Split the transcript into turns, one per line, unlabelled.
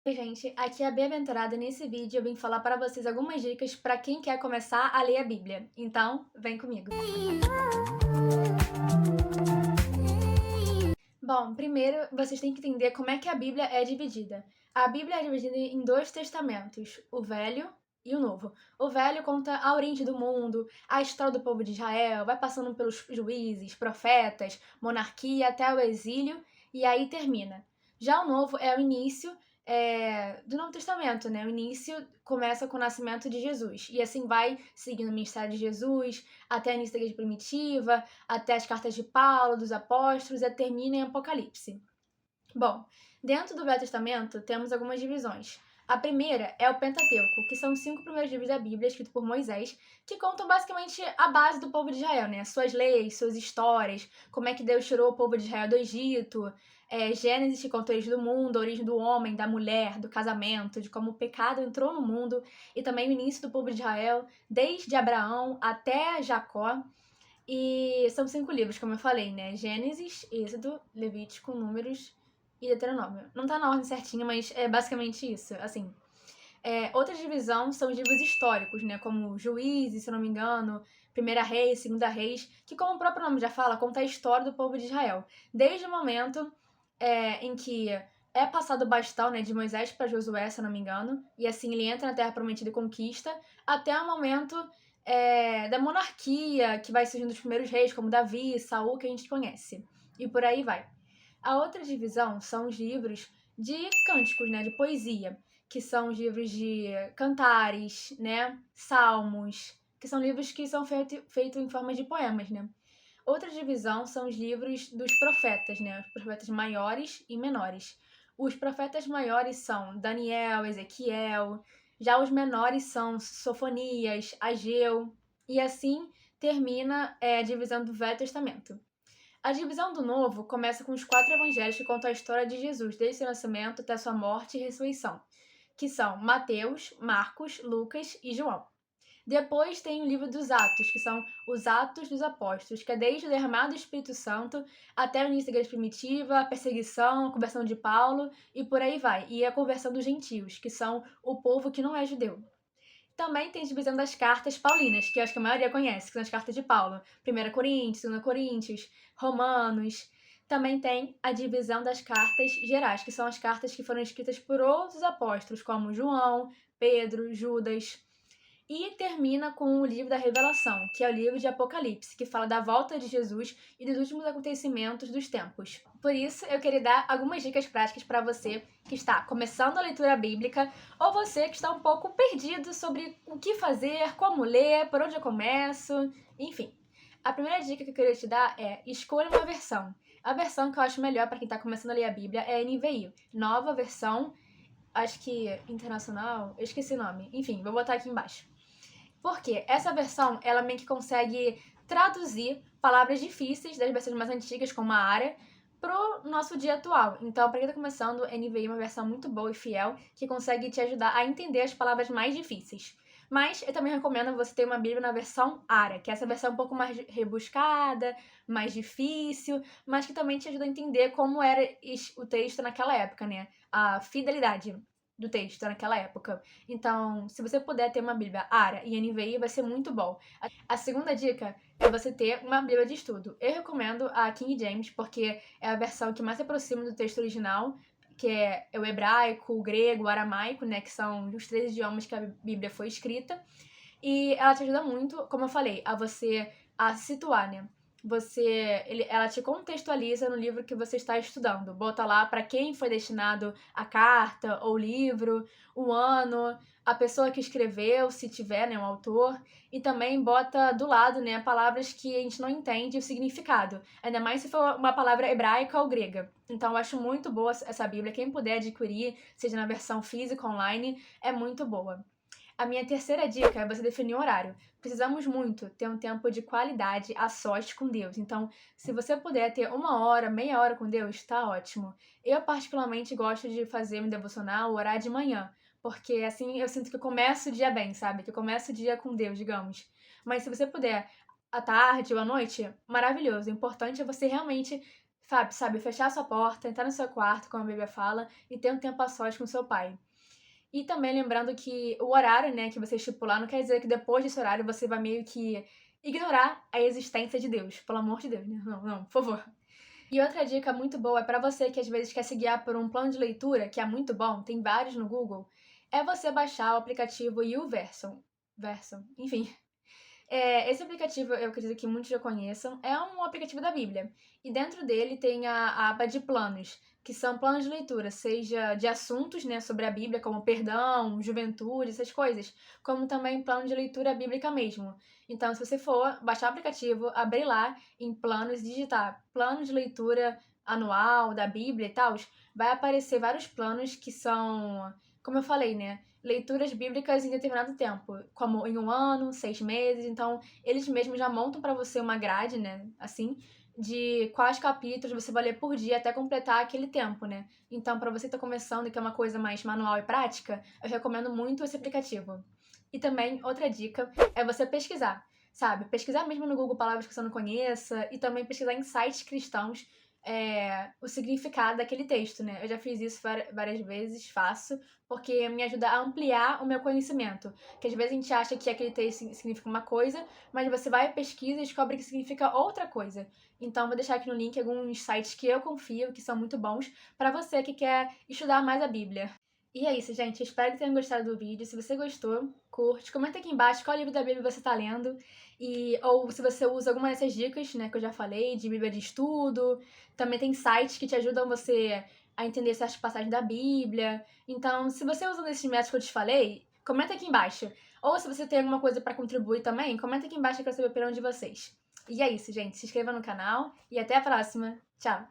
Oi, gente, aqui é a Bem-aventurada e nesse vídeo eu vim falar para vocês algumas dicas para quem quer começar a ler a Bíblia. Então, vem comigo. Bom, primeiro vocês têm que entender como é que a Bíblia é dividida. A Bíblia é dividida em dois testamentos, o Velho e o Novo. O Velho conta a origem do mundo, a história do povo de Israel, vai passando pelos juízes, profetas, monarquia até o exílio e aí termina. Já o Novo é o início do Novo Testamento, né? O início começa com o nascimento de Jesus e assim vai seguindo o ministério de Jesus até o início da igreja primitiva, até as cartas de Paulo, dos apóstolos e termina em Apocalipse. Bom, dentro do Velho Testamento temos algumas divisões. A primeira é o Pentateuco, que são os 5 primeiros livros da Bíblia, escritos por Moisés, que contam basicamente a base do povo de Israel, né? Suas leis, suas histórias, como é que Deus tirou o povo de Israel do Egito, Gênesis, que conta a origem do mundo, a origem do homem, da mulher, do casamento, de como o pecado entrou no mundo, e também o início do povo de Israel, desde Abraão até Jacó. E são 5 livros, como eu falei, né? Gênesis, Êxodo, Levítico, Números e Deuteronômio. Não tá na ordem certinha, mas é basicamente isso, assim. Outra divisão são os livros históricos, né? Como Juízes, se eu não me engano, Primeira Reis, Segunda Reis, que, como o próprio nome já fala, conta a história do povo de Israel. Desde o momento em que é passado o bastão, né, de Moisés para Josué, se eu não me engano, e assim ele entra na Terra Prometida e conquista, até o momento da monarquia, que vai surgindo os primeiros reis, como Davi, Saul, que a gente conhece. E por aí vai. A outra divisão são os livros de cânticos, né, de poesia, que são os livros de cantares, né, salmos, que são livros que são feitos em forma de poemas, né. Outra divisão são os livros dos profetas, né, os profetas maiores e menores. Os profetas maiores são Daniel, Ezequiel, já os menores são Sofonias, Ageu, e assim termina a divisão do Velho Testamento. A divisão do Novo começa com os 4 evangelhos que contam a história de Jesus, desde seu nascimento até sua morte e ressurreição, que são Mateus, Marcos, Lucas e João. Depois tem o livro dos Atos, que são os Atos dos Apóstolos, que é desde o derramado do Espírito Santo até o início da igreja primitiva, a perseguição, a conversão de Paulo e por aí vai. E a conversão dos gentios, que são o povo que não é judeu. Também tem a divisão das cartas paulinas, que eu acho que a maioria conhece, que são as cartas de Paulo. 1 Coríntios, 2 Coríntios, Romanos. Também tem a divisão das cartas gerais, que são as cartas que foram escritas por outros apóstolos, como João, Pedro, Judas. E termina com o livro da Revelação, que é o livro de Apocalipse, que fala da volta de Jesus e dos últimos acontecimentos dos tempos. Por isso, eu queria dar algumas dicas práticas para você que está começando a leitura bíblica ou você que está um pouco perdido sobre o que fazer, como ler, por onde eu começo, enfim. A primeira dica que eu queria te dar é escolha uma versão. A versão que eu acho melhor para quem está começando a ler a Bíblia é a NVI, nova versão, acho que internacional, eu esqueci o nome. Enfim, vou botar aqui embaixo. Porque essa versão, ela meio que consegue traduzir palavras difíceis das versões mais antigas, como a área, pro nosso dia atual. Então, para quem tá começando, NVI é uma versão muito boa e fiel, que consegue te ajudar a entender as palavras mais difíceis. Mas eu também recomendo você ter uma Bíblia na versão ARA, que essa versão é um pouco mais rebuscada, mais difícil, mas que também te ajuda a entender como era o texto naquela época, né? A fidelidade do texto naquela época. Então, se você puder ter uma Bíblia ARA e NVI, vai ser muito bom. A segunda dica é você ter uma Bíblia de estudo. Eu recomendo a King James, porque é a versão que mais se aproxima do texto original, que é o hebraico, o grego, o aramaico, né, que são os 3 idiomas que a Bíblia foi escrita. E ela te ajuda muito, como eu falei, a você a se situar, né? Ela te contextualiza no livro que você está estudando. Bota lá para quem foi destinado a carta ou livro, o ano, a pessoa que escreveu, se tiver, né, um autor, e também bota do lado, né, palavras que a gente não entende o significado. Ainda mais se for uma palavra hebraica ou grega. Então eu acho muito boa essa Bíblia. Quem puder adquirir, seja na versão física ou online, é muito boa. A minha terceira dica é você definir um horário. Precisamos muito ter um tempo de qualidade a sós com Deus. Então, se você puder ter 1 hora, meia hora com Deus, tá ótimo. Eu, particularmente, gosto de fazer meu devocional, orar de manhã. Porque assim eu sinto que eu começo o dia bem, sabe? Que eu começo o dia com Deus, digamos. Mas se você puder à tarde ou à noite, maravilhoso. O importante é você realmente sabe, fechar a sua porta, entrar no seu quarto, como a Bíblia fala, e ter um tempo a sós com seu pai. E também lembrando que o horário, né, que você estipular, não quer dizer que depois desse horário você vai meio que ignorar a existência de Deus. Pelo amor de Deus, né? Não, não, por favor. E outra dica muito boa é para você que às vezes quer se guiar por um plano de leitura, que é muito bom, tem vários no Google, é você baixar o aplicativo YouVersion. Version, enfim. Esse aplicativo, eu acredito que muitos já conheçam, é um aplicativo da Bíblia. E dentro dele tem a aba de planos, que são planos de leitura, seja de assuntos, né, sobre a Bíblia, como perdão, juventude, essas coisas, como também plano de leitura bíblica mesmo. Então, se você for baixar o aplicativo, abrir lá em planos, digitar plano de leitura anual da Bíblia e tal, vai aparecer vários planos que são, como eu falei, né, leituras bíblicas em determinado tempo, como em um ano, 6 meses. Então, eles mesmos já montam para você uma grade, né? Assim, de quais capítulos você vai ler por dia até completar aquele tempo, né? Então, para você que tá começando e que é uma coisa mais manual e prática, eu recomendo muito esse aplicativo. E também, outra dica é você pesquisar, sabe? Pesquisar mesmo no Google palavras que você não conheça e também pesquisar em sites cristãos o significado daquele texto, né? Eu já fiz isso várias vezes, faço, porque me ajuda a ampliar o meu conhecimento. Que às vezes a gente acha que aquele texto significa uma coisa, mas você vai pesquisa e descobre que significa outra coisa. Então, vou deixar aqui no link alguns sites que eu confio, que são muito bons, para você que quer estudar mais a Bíblia. E é isso, gente. Espero que tenham gostado do vídeo. Se você gostou, curte. Comenta aqui embaixo qual livro da Bíblia você está lendo. Ou se você usa alguma dessas dicas, né, que eu já falei, de Bíblia de estudo. Também tem sites que te ajudam você a entender certas passagens da Bíblia. Então, se você usa esses métodos que eu te falei, comenta aqui embaixo. Ou se você tem alguma coisa para contribuir também, comenta aqui embaixo que eu quero saber a opinião de vocês. E é isso, gente. Se inscreva no canal e até a próxima. Tchau!